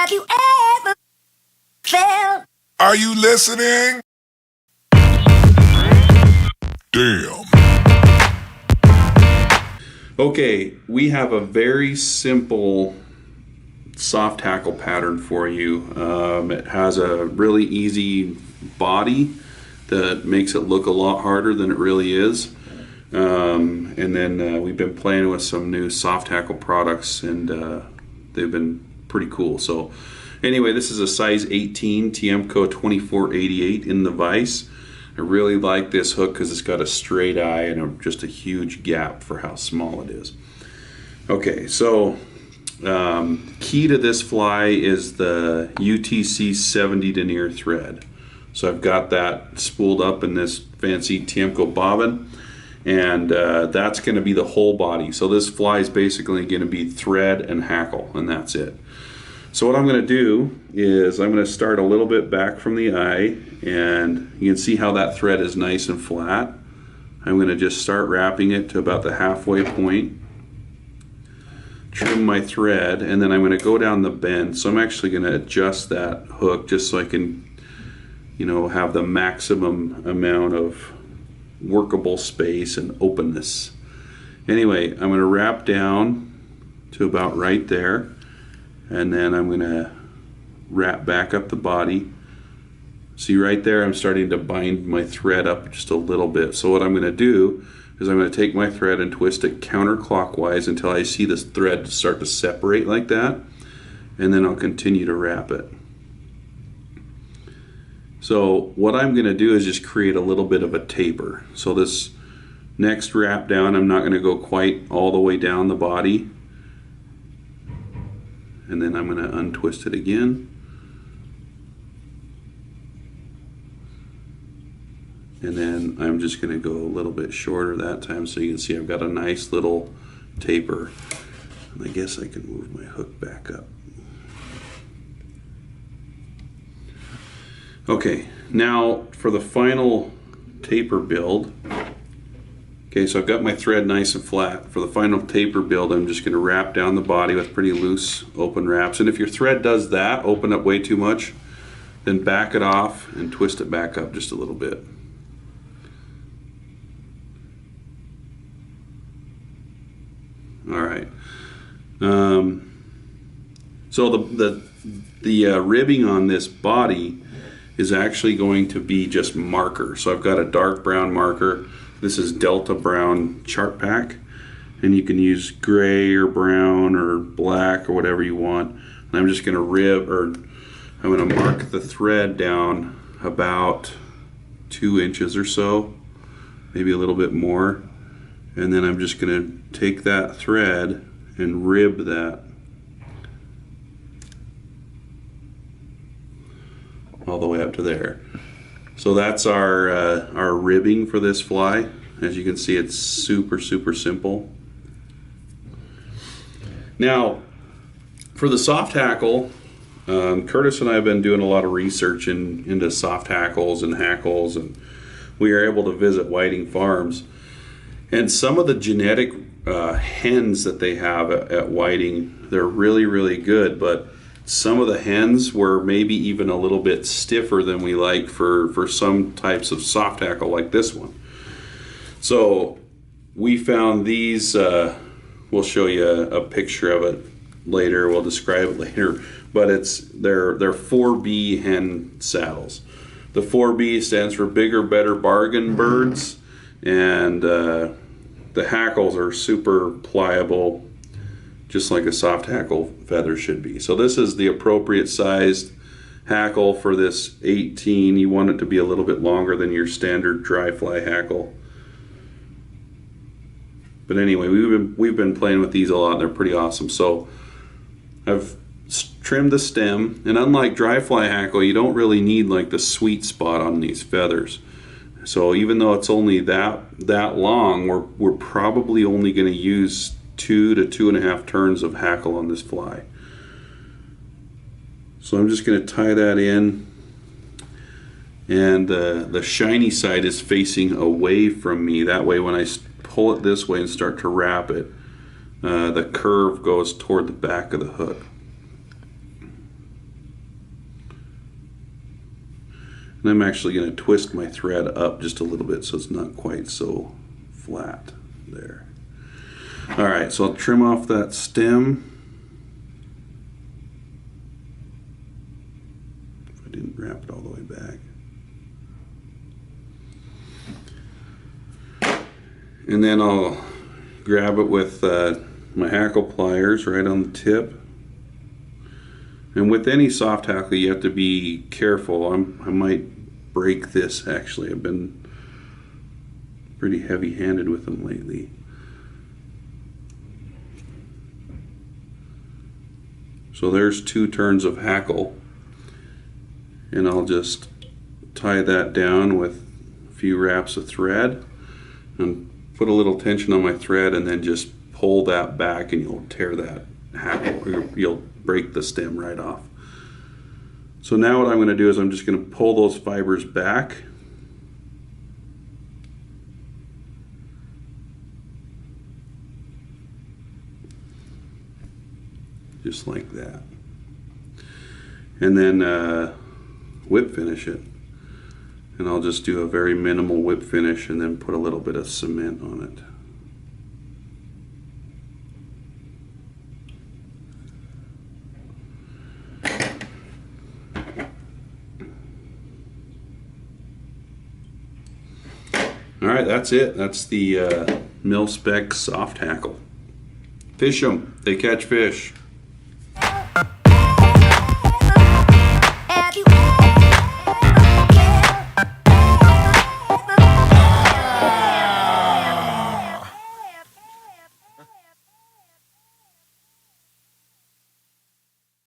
Have you ever felt? Are you listening? Damn. Okay, we have a very simple soft hackle pattern for you. It has a really easy body that makes it look a lot harder than it really is. And then we've been playing with some new soft hackle products, and they've been pretty cool. So anyway, this is a size 18 Tiemco 2488 in the vise. I really like this hook because it's got a straight eye and just a huge gap for how small it is. Okay, so key to this fly is the UTC 70 denier thread. So I've got that spooled up in this fancy Tiemco bobbin, and that's going to be the whole body. So this fly is basically going to be thread and hackle, and that's it. So what I'm going to do is I'm going to start a little bit back from the eye, and you can see how that thread is nice and flat. I'm going to just start wrapping it to about the halfway point, trim my thread, and then I'm going to go down the bend. So I'm actually going to adjust that hook just so I can, have the maximum amount of workable space and openness. Anyway, I'm going to wrap down to about right there, and then I'm going to wrap back up the body. See right there, I'm starting to bind my thread up just a little bit. So what I'm going to do is I'm going to take my thread and twist it counterclockwise until I see this thread start to separate like that, and then I'll continue to wrap it. So what I'm going to do is just create a little bit of a taper. So this next wrap down, I'm not going to go quite all the way down the body, and then I'm going to untwist it again. And then I'm just going to go a little bit shorter that time, so you can see I've got a nice little taper. And I guess I can move my hook back up. Okay, now for the final taper build. Okay, so I've got my thread nice and flat. For the final taper build, I'm just going to wrap down the body with pretty loose open wraps. And if your thread does that, open up way too much, then back it off and twist it back up just a little bit. All right. So the ribbing on this body is actually going to be just marker. So I've got a dark brown marker. This is Delta Brown Chart Pack, and you can use gray or brown or black or whatever you want. And I'm just going to I'm going to mark the thread down about 2 inches or so, maybe a little bit more. And then I'm just going to take that thread and rib that all the way up to there. So that's our ribbing for this fly. As you can see, it's super simple. Now, for the soft hackle, Curtis and I have been doing a lot of research into soft hackles, and we are able to visit Whiting Farms. And some of the genetic hens that they have at Whiting, they're really good, but some of the hens were maybe even a little bit stiffer than we like for some types of soft hackle like this one. So we found these, we'll show you a picture of it later, we'll describe it later, but they're 4B hen saddles. The 4B stands for bigger, better bargain birds, and the hackles are super pliable, just like a soft hackle feather should be. So this is the appropriate sized hackle for this 18. You want it to be a little bit longer than your standard dry fly hackle. But anyway, we've been playing with these a lot, and they're pretty awesome. So I've trimmed the stem, and unlike dry fly hackle, you don't really need like the sweet spot on these feathers. So even though it's only that long, we're probably only going to use 2 to 2.5 turns of hackle on this fly. So I'm just going to tie that in, and the shiny side is facing away from me. That way when I pull it this way and start to wrap it, the curve goes toward the back of the hook. And I'm actually going to twist my thread up just a little bit so it's not quite so flat there. Alright, so I'll trim off that stem. If I didn't wrap it all the way back. And then I'll grab it with my hackle pliers right on the tip. And with any soft hackle you have to be careful. I might break this actually. I've been pretty heavy-handed with them lately. So there's 2 turns of hackle. And I'll just tie that down with a few wraps of thread and put a little tension on my thread and then just pull that back and you'll tear that hackle, or you'll break the stem right off. So now what I'm going to do is I'm just going to pull those fibers back. Just like that. And then whip finish it. And I'll just do a very minimal whip finish and then put a little bit of cement on it. Alright, that's it. That's the Mil-Spec soft hackle. Fish them. They catch fish.